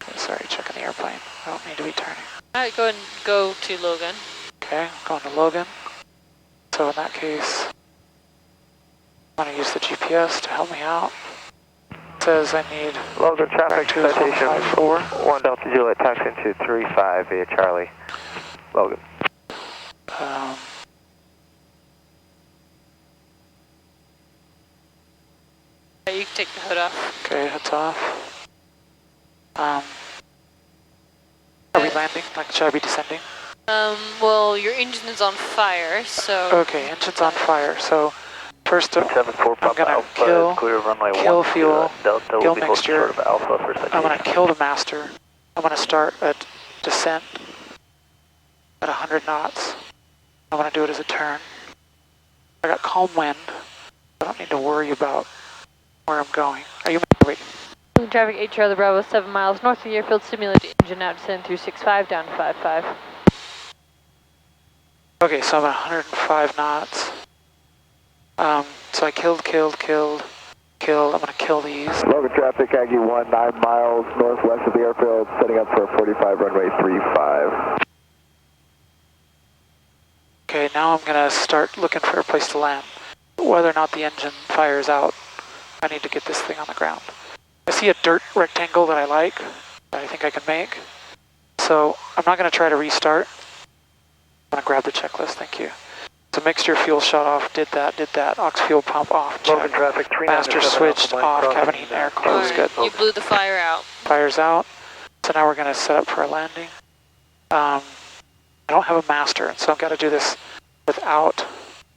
Okay, sorry, checking the airplane. I don't need to be turning. Alright, go ahead and go to Logan. Okay, going to Logan. So in that case, I'm going to use the GPS to help me out. It says I need Logan traffic to citation 154. 1 Delta Juliet taxi into 35 via Charlie. Logan. Okay, you can take the hood off. Okay, heads off. Are we landing? Like, should I be descending? Well, your engine is on fire, so... Okay, engine's on fire. So first I'm 74 going Papa to Alpha kill, is clear of runway kill 10 fuel, Delta kill will be holding mixture. short of Alpha for citation. I'm going to kill the master. I'm going to start a descent at 100 knots. I'm going to do it as a turn. I got calm wind. I don't need to worry about where I'm going. Are you wait? Traffic 8 Charlie Bravo, 7 miles north of the airfield, simulate the engine out, descend through 65, down to 55. Okay, so I'm at 105 knots. So I killed. I'm going to kill these. Logan traffic, Aggie 1, 9 miles northwest of the airfield, setting up for a 45 runway 35. Okay, now I'm going to start looking for a place to land. Whether or not the engine fires out, I need to get this thing on the ground. I see a dirt rectangle that I like, that I think I can make. So I'm not going to try to restart. I'm gonna grab the checklist, thank you. So mixture fuel shut off, did that, aux fuel pump off, check. Logan traffic, Master switched off, cabin heat and air closed, good. You blew the fire out. Fire's out, so now we're gonna set up for a landing. I don't have a master, and so I've got to do this without,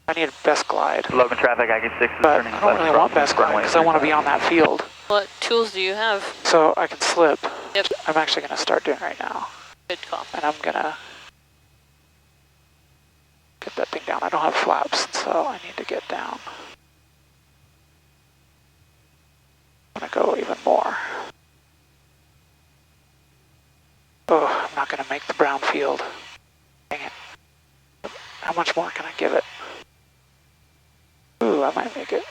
I need a best glide. Logan traffic, Aggie 6 is But turning I don't left really want crossing best glide because I want to be on that field. What tools do you have? So I can slip. Yep. I'm actually going to start doing right now. Good call. And I'm going to get that thing down. I don't have flaps, so I need to get down. I'm going to go even more. Oh, I'm not going to make the brown field. Dang it. How much more can I give it? Ooh, I might make it.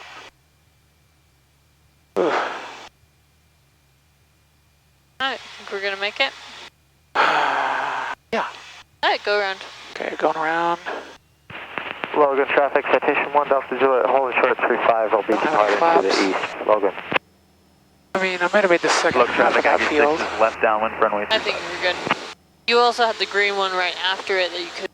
Ooh. Alright, think we're gonna make it? Yeah. Alright, go around. Okay, going around. Logan traffic, citation 1 Delta Juliet, holding short 35, will be departing to the east. Logan. I mean, I might have made the second Look, half of traffic, that Aggie 6 field. is left downwind, runway 35. I think you're good. You also had the green one right after it that you could,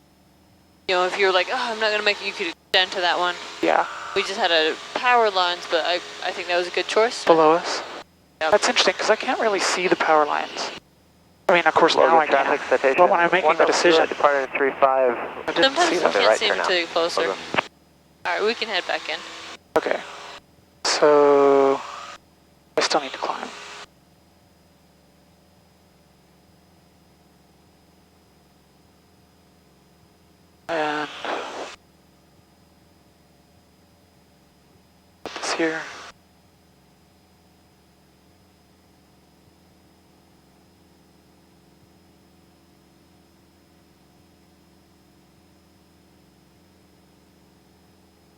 you know, if you were like, oh, I'm not gonna make it, you could extend to that one. Yeah. We just had a power lines, but I think that was a good choice. Below us. Yep. That's interesting because I can't really see the power lines. I mean, of course, now I can. Citation, But when I'm making the decision, departing 35. I didn't Sometimes see you them. can't see them until you're closer. Alright, we can head back in. Okay. So I still need to climb. And put this here.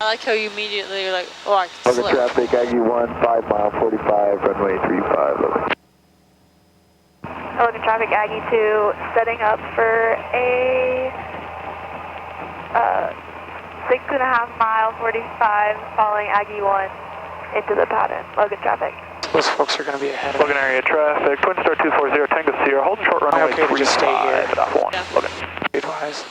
I like how you immediately are like, oh, I can Logan slip. traffic, Aggie 1, 5 mile 45, runway 35, Logan. Logan traffic, Aggie 2, setting up for a 6.5 mile 45, following Aggie 1 into the pattern. Logan traffic. Those folks are going to be ahead of me. Logan area traffic, Twin Star 240, Tango Sierra, holding short runway okay to just stay here? 35, Yeah. Logan. Speed-wise.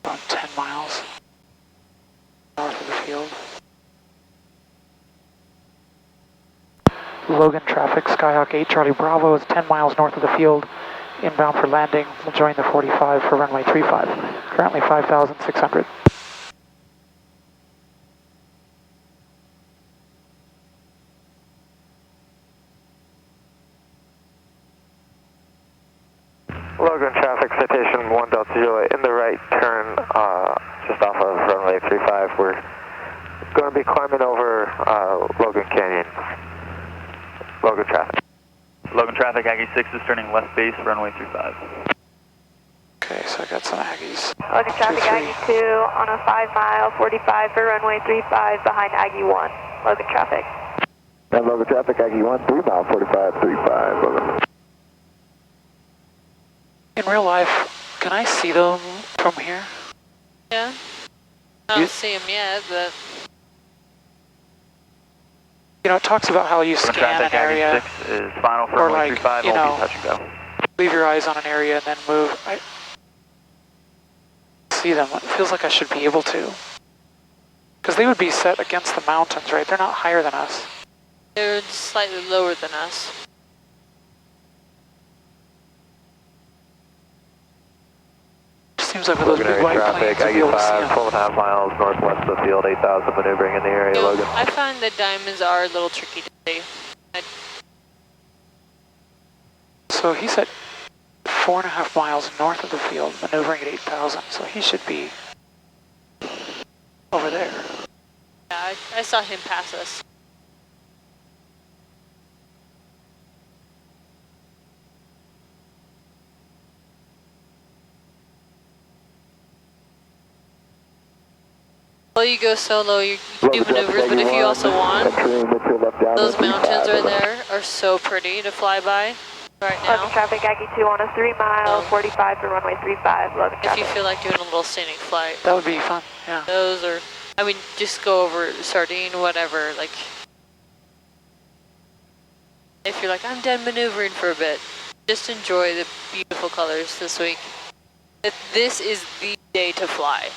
About 10 miles north of the field. Logan traffic, Skyhawk 8 Charlie Bravo is 10 miles north of the field, inbound for landing. We'll join the 45 for runway 35. Currently 5,600. Logan traffic, citation 1 Delta Juliet, in the right turn, just off of runway 35. We're going to be climbing over Logan Canyon. Logan traffic. Logan traffic, Aggie 6 is turning left base, runway 35. Okay, so I got some Aggies. Logan traffic, 2-3. Aggie 2 on a 5 mile 45 for runway 35 behind Aggie 1. Logan traffic. And Logan traffic, Aggie 1, 3 mile 45, 35, Logan. In real life, can I see them from here? Yeah. I don't see him yet, but You know, it talks about how you Logan scan an traffic, Aggie area, 6 is final for or runway like, 35, you will know, be touch and go. leave your eyes on an area and then move. I see them. It feels like I should be able to. Because they would be set against the mountains, right? They're not higher than us. they're slightly lower than us. Seems like with those big white planes, you'll be able to see them. 12.5 miles northwest of the field, 8,000 maneuvering in the area, You know, Logan. I find that diamonds are a little tricky to see. So he's at 4.5 miles north of the field, maneuvering at 8,000. So he should be over there. Yeah, I saw him pass us. Well, you go solo, you can do maneuvers, but if you also want, those mountains right there are so pretty to fly by right Logan now. traffic, Aggie 2 on a 3 mile 45 for runway 35. Logan If you traffic. feel like doing a little scenic flight, That would be fun, yeah. those are, I mean, just go over Sardine, whatever, like, If you're like, I'm done maneuvering for a bit, just enjoy the beautiful colors this week. This is the day to fly.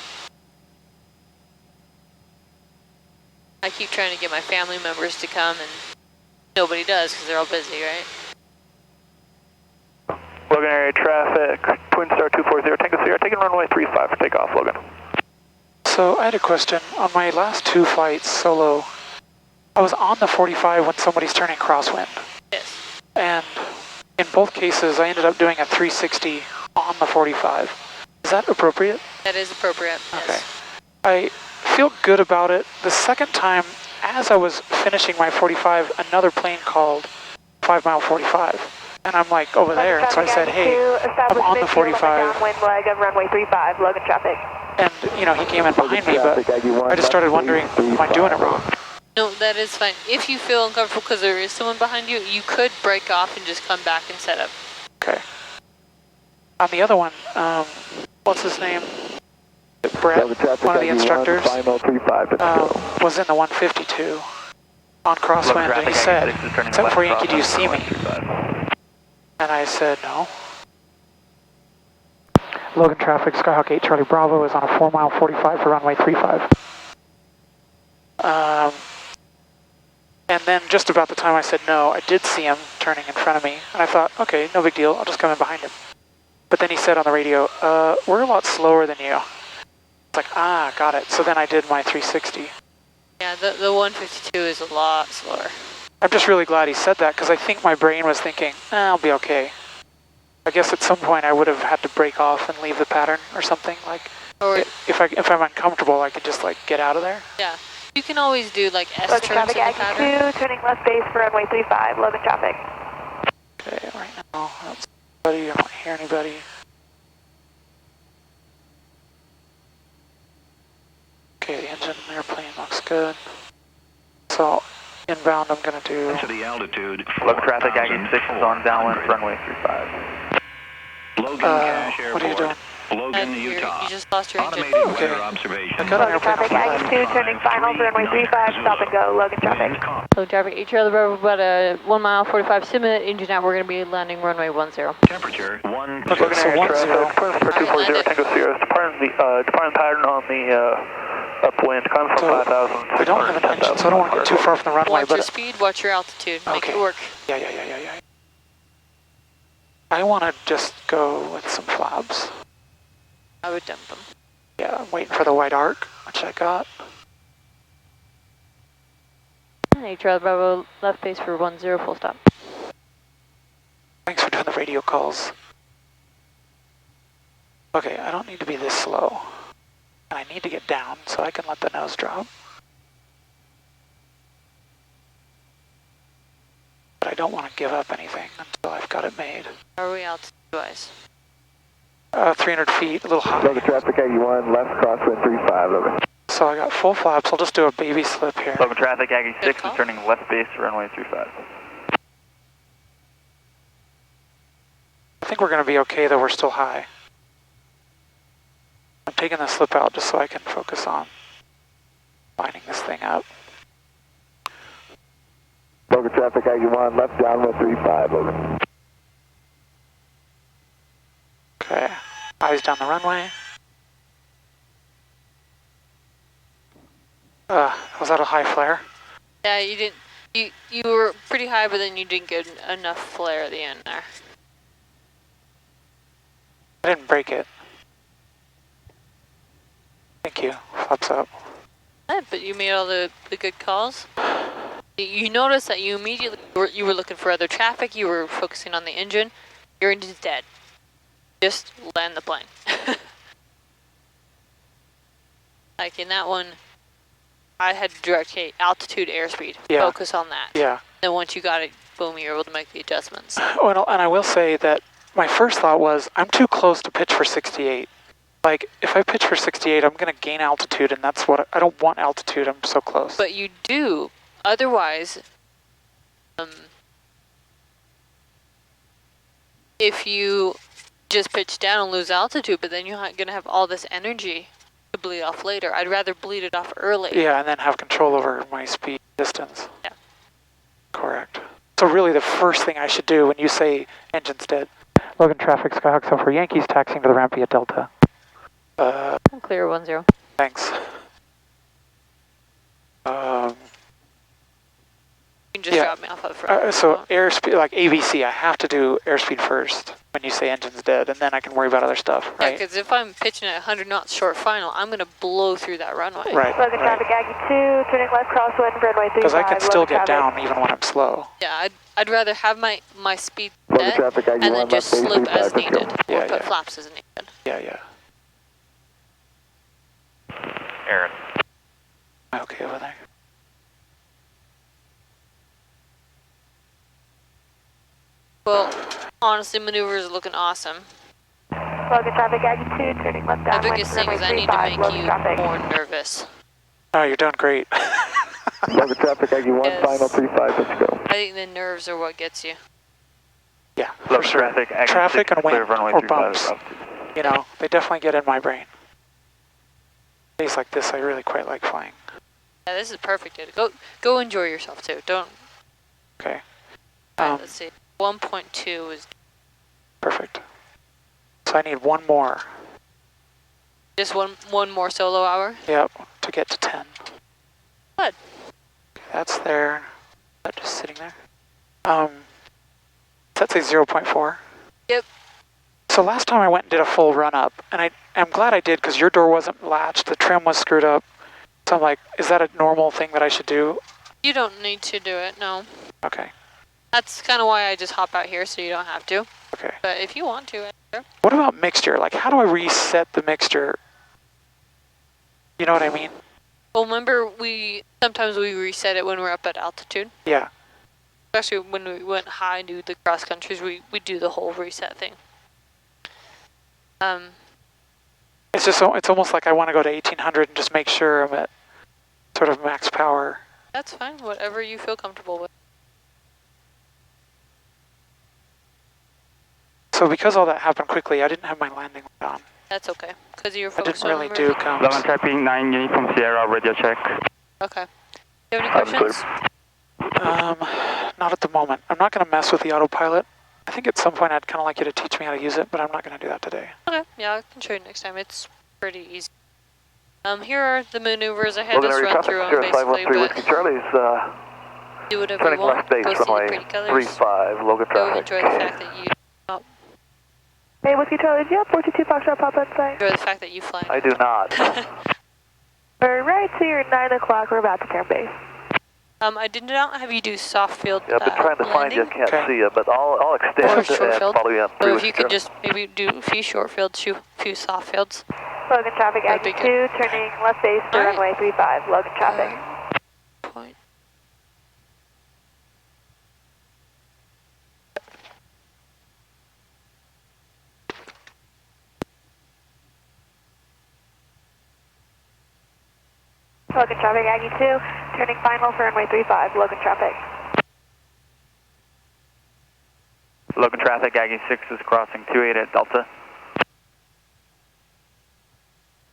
I keep trying to get my family members to come, and nobody does because they're all busy, right? Logan area traffic, Twin Star 240, Tango Sierra, taking runway 35 for takeoff, Logan. So I had a question. On my last 2 flights solo, I was on the 45 when somebody's turning crosswind. Yes. And in both cases, I ended up doing a 360 on the 45. Is that appropriate? That is appropriate, yes. Okay. I feel good about it. The second time, as I was finishing my 45, another plane called 5 mile 45. And I'm like over there, and so I said, hey, I'm on the 45. Downwind leg of runway 35, Logan traffic. And, you know, he came in behind me, but I just started wondering, am I doing it wrong? No, that is fine. If you feel uncomfortable because there is someone behind you, you could break off and just come back and set up. Okay. On the other one, what's his name? Brett, one of the instructors, was in the 152 on crosswind, and he said, except for Yankee, do you see me? And I said, no. Logan traffic, Skyhawk 8 Charlie Bravo is on a 4 mile 45 for runway 35. And then just about the time I said no, I did see him turning in front of me, and I thought, okay, no big deal, I'll just come in behind him. But then he said on the radio, we're a lot slower than you. It's like, got it. So then I did my 360. Yeah, the 152 is a lot slower. I'm just really glad he said that, because I think my brain was thinking, I'll be okay. I guess at some point I would have had to break off and leave the pattern or something. Like, or if I'm uncomfortable, I could just like get out of there. Yeah, you can always do like S Logan turns in the traffic, pattern. 2, turning left base for runway 35, Logan traffic. Okay, right now, I don't see anybody, I don't hear anybody. Okay, the engine and airplane looks good. So, inbound I'm going to do... To the altitude, Logan traffic, Aggie 6 is on downwind, runway 35. Logan Cache Airport. What are you doing? Logan, Utah. You just lost your engine. Automated Okay. weather observation. I got an Logan traffic, Aggie 2, turning final for runway 35, stop and go, Logan traffic. Logan traffic, H Charlie Bravo, about a 1 mile 45 simulate, engine out, we're going to be landing runway 10. Temperature 1. Okay, Logan so area 10. traffic, Twin Star 240, Tango Sierra, departing pattern on the upwind, coming from So, 5,000. I don't have an engine, so I don't want to get too far from the runway, Watch your but... speed, watch your altitude, make Okay. it work. Yeah. I want to just go with some flaps. I would dump them. Yeah, I'm waiting for the white arc, which I got. H Charlie Bravo, left base for 10, full stop. Thanks for doing the radio calls. Okay, I don't need to be this slow. And I need to get down so I can let the nose drop. But I don't want to give up anything until I've got it made. How are we altitude-wise? 300 feet, a little high. Logan traffic, 81, left crosswind 35, Logan. So I got full flaps, I'll just do a baby slip here. Logan traffic, Aggie 6 call. is turning left base, runway 35. I think we're going to be okay, though we're still high. I'm taking the slip out just so I can focus on lining this thing up. Logan traffic, 81, left downwind 35, Logan. Okay, eyes down the runway. Was that a high flare? Yeah, you didn't. You were pretty high, but then you didn't get enough flare at the end there. I didn't break it. Thank you. Flaps up. Yeah, but you made all the good calls. You noticed that you immediately you were looking for other traffic. You were focusing on the engine. Your engine's dead. Just land the plane. Like in that one, I had direct altitude airspeed. Yeah. Focus on that. Yeah. Then once you got it, boom, you're able to make the adjustments. Well, and I will say that my first thought was, I'm too close to pitch for 68. Like, if I pitch for 68, I'm going to gain altitude, and that's what, I don't want altitude, I'm so close. But you do. Otherwise, if you just pitch down and lose altitude, but then you're not going to have all this energy to bleed off later. I'd rather bleed it off early. Yeah, and then have control over my speed distance. Yeah. Correct. So really the first thing I should do when you say engine's dead. Logan traffic, Skyhawk for Yankees taxiing to the ramp via Delta. I'm clear 10. Thanks. You can just drop me off up front. So airspeed, like AVC, I have to do airspeed first when you say engine's dead, and then I can worry about other stuff, right? Yeah, because if I'm pitching at 100 knots short final, I'm going to blow through that runway. Right, Logan traffic, Aggie 2, turning left crosswind, runway 35. Because I can still get traffic. down even when I'm slow. Yeah, I'd rather have my speed set and then just slip as needed, or put flaps as needed. Yeah. Aaron. Okay, over there. Well, honestly, maneuvers are looking awesome. Logan traffic, Aggie 2, turning left The downwind, biggest thing runway is I need to 35, make Logan you traffic. more nervous. Oh, you're doing great. Logan traffic, Aggie 1, Yes. final 35, let's go. I think the nerves are what gets you. Yeah, for Logan sure. traffic, Aggie Traffic 6, and clear wind runway or 35 bumps. up. You know, they definitely get in my brain. Days like this, I really quite like flying. Yeah, this is perfect, dude. Go enjoy yourself too. Don't. Okay. Let's see. 1.2 is Perfect. So I need one more. just one more solo hour. Yep, to get to 10. Good. Okay, that's there. That's just sitting there. That's a 0.4. Yep. So last time I went and did a full run up, and I'm glad I did because your door wasn't latched, the trim was screwed up. So I'm like, is that a normal thing that I should do? You don't need to do it. No. Okay. That's kind of why I just hop out here so you don't have to. Okay. But if you want to, sure. What about mixture? Like, how do I reset the mixture? You know what I mean? Well, remember sometimes we reset it when we're up at altitude. Yeah. Especially when we went high and do the cross countries, we do the whole reset thing. It's just it's almost like I want to go to 1800 and just make sure I'm at sort of max power. That's fine. Whatever you feel comfortable with. So because all that happened quickly, I didn't have my landing light on. That's okay. Because you're I focused didn't on really do comms. Logan traffic 9 unit from Sierra, radio check. Okay. Do you have any questions? Not at the moment. I'm not going to mess with the autopilot. I think at some point I'd kind of like you to teach me how to use it, but I'm not going to do that today. Okay. Yeah, I can show you next time. It's pretty easy. Here are the maneuvers. I had this run through them basically, but Charlie's do whatever turning you want. left base, Go see the runway pretty colors. 35, Logan Go traffic. enjoy the fact that you Hey, Whiskey Charlie, do you have 422 Foxtrot Papa in sight? enjoy the fact that you fly. I do not. Alright, so you're 9 o'clock, we're about to turn base. I did not have you do soft field Yeah, I've been trying to find you, I landing. can't see you, but I'll extend Or short and field. follow you up. So if you could just maybe do a few short fields, a few soft fields. Logan traffic, That'd Aggie be 2, good. turning left base to Alright. runway 35, Logan traffic. Point. Logan traffic, Aggie 2, turning final for runway 35, Logan traffic. Logan traffic, Aggie 6 is crossing 28 at Delta.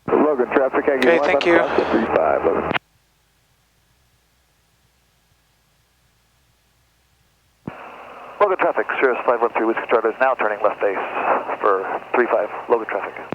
Logan traffic, Aggie Okay, 1, thank you. 35, Logan. Logan traffic, Cirrus 513 Whiskey Charlie is now turning left base for 35, Logan traffic.